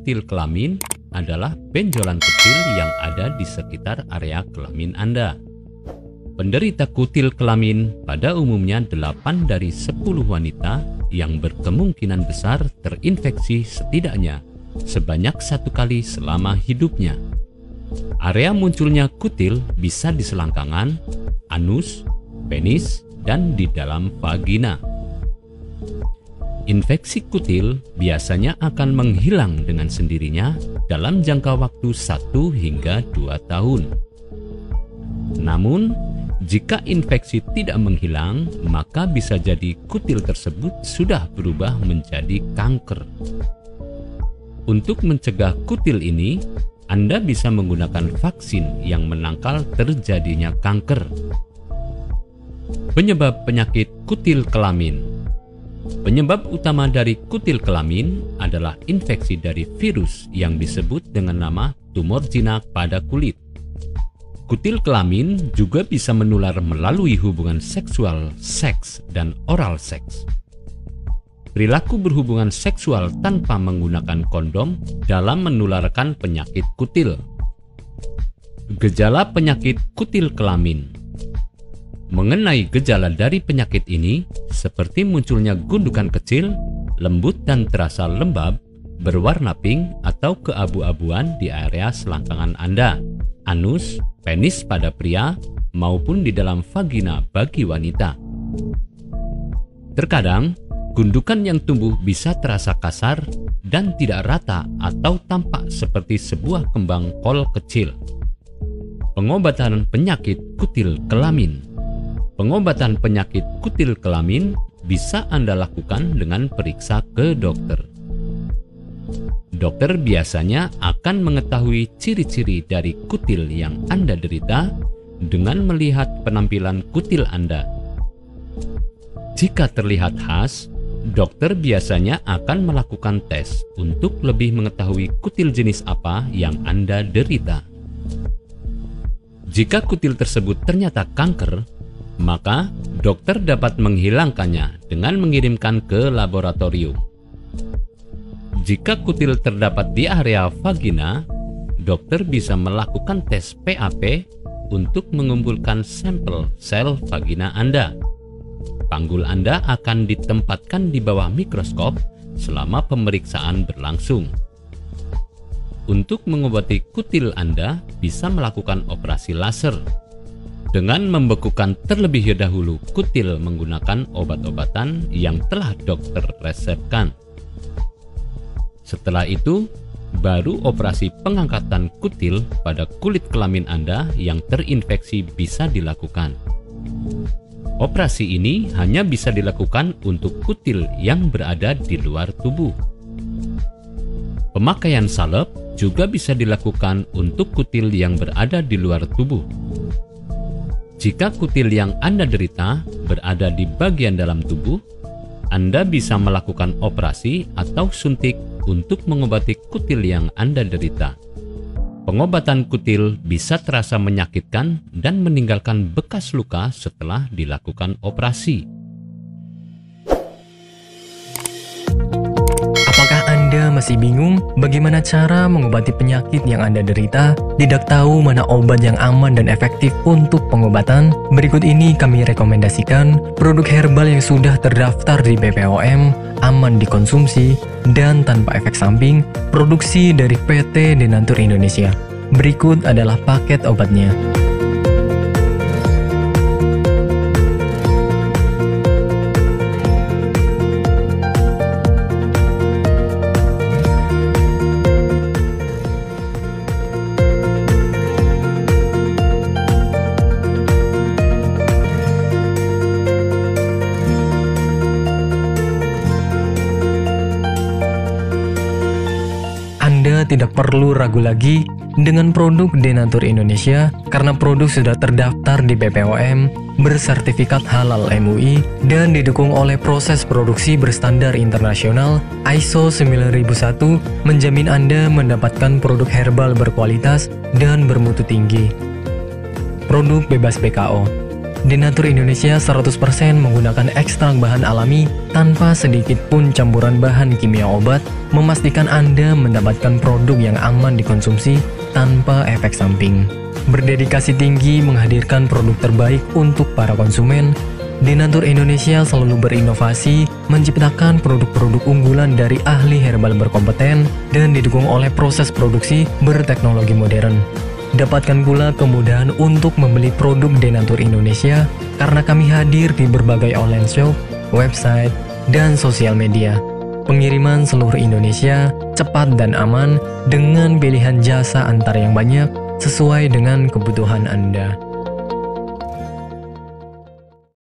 kutil kelamin adalah benjolan kecil yang ada di sekitar area kelamin Anda. Penderita kutil kelamin pada umumnya 8 dari 10 wanita yang berkemungkinan besar terinfeksi setidaknya sebanyak 1 kali selama hidupnya. Area munculnya kutil bisa di selangkangan, anus, penis, dan di dalam vagina. Infeksi kutil biasanya akan menghilang dengan sendirinya dalam jangka waktu 1 hingga 2 tahun. Namun, jika infeksi tidak menghilang, maka bisa jadi kutil tersebut sudah berubah menjadi kanker. Untuk mencegah kutil ini, Anda bisa menggunakan vaksin yang menangkal terjadinya kanker. Penyebab penyakit kutil kelamin. Penyebab utama dari kutil kelamin adalah infeksi dari virus yang disebut dengan nama tumor jinak pada kulit. Kutil kelamin juga bisa menular melalui hubungan seksual, seks, dan oral seks. Perilaku berhubungan seksual tanpa menggunakan kondom dalam menularkan penyakit kutil. Gejala penyakit kutil kelamin. Mengenai gejala dari penyakit ini, seperti munculnya gundukan kecil, lembut dan terasa lembab, berwarna pink atau keabu-abuan di area selangkangan Anda, anus, penis pada pria, maupun di dalam vagina bagi wanita. Terkadang, gundukan yang tumbuh bisa terasa kasar dan tidak rata atau tampak seperti sebuah kembang kol kecil. Pengobatan penyakit kutil kelamin. Pengobatan penyakit kutil kelamin bisa Anda lakukan dengan periksa ke dokter. Dokter biasanya akan mengetahui ciri-ciri dari kutil yang Anda derita dengan melihat penampilan kutil Anda. Jika terlihat khas, dokter biasanya akan melakukan tes untuk lebih mengetahui kutil jenis apa yang Anda derita. Jika kutil tersebut ternyata kanker, maka dokter dapat menghilangkannya dengan mengirimkan ke laboratorium. Jika kutil terdapat di area vagina, dokter bisa melakukan tes PAP untuk mengumpulkan sampel sel vagina Anda. Panggul Anda akan ditempatkan di bawah mikroskop selama pemeriksaan berlangsung. Untuk mengobati kutil Anda, bisa melakukan operasi laser dengan membekukan terlebih dahulu kutil menggunakan obat-obatan yang telah dokter resepkan. Setelah itu, baru operasi pengangkatan kutil pada kulit kelamin Anda yang terinfeksi bisa dilakukan. Operasi ini hanya bisa dilakukan untuk kutil yang berada di luar tubuh. Pemakaian salep juga bisa dilakukan untuk kutil yang berada di luar tubuh. Jika kutil yang Anda derita berada di bagian dalam tubuh, Anda bisa melakukan operasi atau suntik untuk mengobati kutil yang Anda derita. Pengobatan kutil bisa terasa menyakitkan dan meninggalkan bekas luka setelah dilakukan operasi. Apakah Anda masih bingung bagaimana cara mengobati penyakit yang Anda derita? Tidak tahu mana obat yang aman dan efektif untuk pengobatan? Berikut ini kami rekomendasikan produk herbal yang sudah terdaftar di BPOM, aman dikonsumsi, dan tanpa efek samping, produksi dari PT Denatur Indonesia. Berikut adalah paket obatnya. Anda tidak perlu ragu lagi dengan produk Denatur Indonesia karena produk sudah terdaftar di BPOM, bersertifikat halal MUI, dan didukung oleh proses produksi berstandar internasional ISO 9001, menjamin Anda mendapatkan produk herbal berkualitas dan bermutu tinggi. Produk bebas BKO. Denatur Indonesia 100% menggunakan ekstrak bahan alami tanpa sedikit pun campuran bahan kimia obat, memastikan Anda mendapatkan produk yang aman dikonsumsi tanpa efek samping. Berdedikasi tinggi menghadirkan produk terbaik untuk para konsumen, Denatur Indonesia selalu berinovasi, menciptakan produk-produk unggulan dari ahli herbal berkompeten dan didukung oleh proses produksi berteknologi modern. Dapatkan pula kemudahan untuk membeli produk Denatur Indonesia karena kami hadir di berbagai online shop, website, dan sosial media. Pengiriman seluruh Indonesia cepat dan aman dengan pilihan jasa antar yang banyak sesuai dengan kebutuhan Anda.